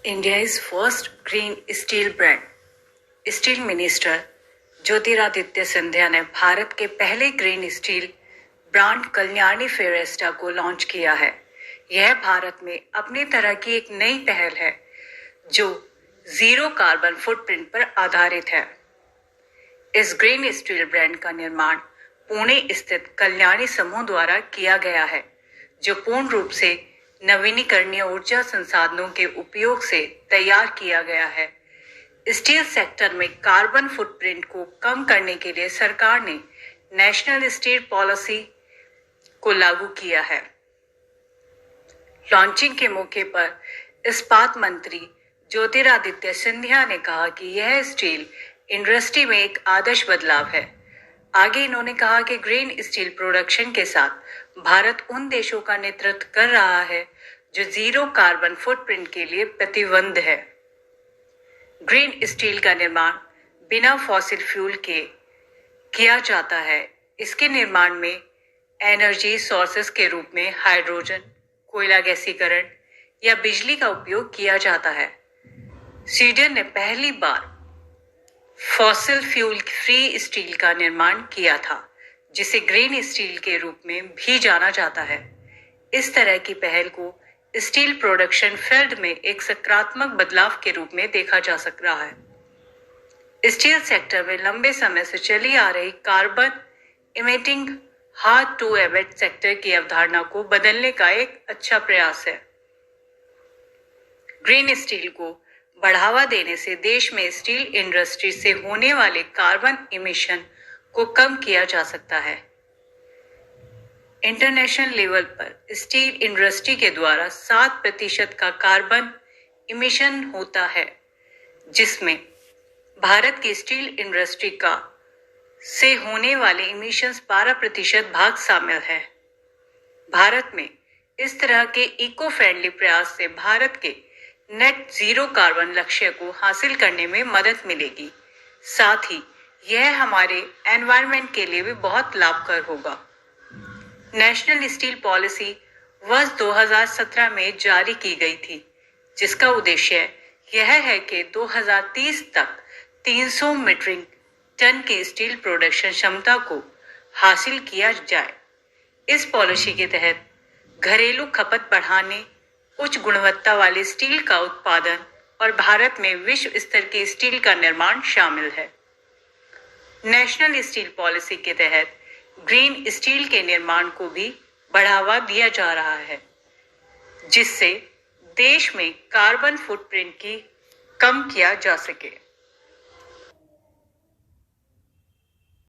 India's first green steel brand, steel minister Jyotiraditya Scindia ने भारत के पहले ग्रीन स्टील ब्रांड कल्याणी फेरेस्टा को लॉन्च किया है। यह भारत में अपनी तरह की एक नई पहल है जो जीरो कार्बन फुटप्रिंट पर आधारित है। इस ग्रीन स्टील ब्रांड का निर्माण पुणे स्थित कल्याणी समूह द्वारा किया गया है, जो पूर्ण रूप से नवीनीकरणीय ऊर्जा संसाधनों के उपयोग से तैयार किया गया है। स्टील सेक्टर में कार्बन फुटप्रिंट को कम करने के लिए सरकार ने नेशनल स्टील पॉलिसी को लागू किया है। लॉन्चिंग के मौके पर इस्पात मंत्री ज्योतिरादित्य सिंधिया ने कहा कि यह स्टील इंडस्ट्री में एक आदर्श बदलाव है। आगे इन्होंने कहा कि ग्रीन स्टील प्रोडक्शन के साथ भारत उन देशों का नेतृत्व कर रहा है जो जीरो कार्बन फुटप्रिंट के लिए प्रतिबद्ध है। ग्रीन स्टील का निर्माण बिना फॉसिल फ्यूल के किया जाता है। इसके निर्माण में एनर्जी सोर्सेस के रूप में हाइड्रोजन, कोयला गैसीकरण या बिजली का उपयोग किया जाता है। स्वीडन ने पहली बार फॉसिल फ्यूल फ्री स्टील का निर्माण किया था, जिसे ग्रीन स्टील के रूप में भी जाना जाता है। इस तरह की पहल को स्टील प्रोडक्शन फील्ड में एक सकारात्मक बदलाव के रूप में देखा जा सक रहा है। स्टील सेक्टर में लंबे समय से चली आ रही carbon emitting hard to emit sector की अवधारणा को बदलने का एक अच्छा प्रयास है। ग्रीन स्टील को बढ़ावा देने से देश में स्टील इंडस्ट्री से होने वाले कार्बन इमिशन को कम किया जा सकता है। इंटरनेशनल लेवल पर स्टील इंडस्ट्री के द्वारा 7% का कार्बन इमिशन होता है, जिसमें भारत की स्टील इंडस्ट्री का से होने वाले इमिशंस 12% भाग शामिल है। भारत में इस तरह के इको फ्रेंडली प्रयास से भारत के नेट जीरो कार्बन लक्ष्य को हासिल करने में मदद मिलेगी। साथ ही यह हमारे एनवायरनमेंट के लिए भी बहुत लाभकारी होगा। नेशनल स्टील पॉलिसी वर्ष 2017 में जारी की गई थी, जिसका उद्देश्य यह है कि 2030 तक 300 मीट्रिक टन की स्टील प्रोडक्शन क्षमता को हासिल किया जाए। इस पॉलिसी के तहत घरेलू खपत बढ़ाने, उच्च गुणवत्ता वाले स्टील का उत्पादन और भारत में विश्व स्तर की स्टील का निर्माण शामिल है। नेशनल स्टील पॉलिसी के तहत ग्रीन स्टील के निर्माण को भी बढ़ावा दिया जा रहा है, जिससे देश में कार्बन फुटप्रिंट की कम किया जा सके।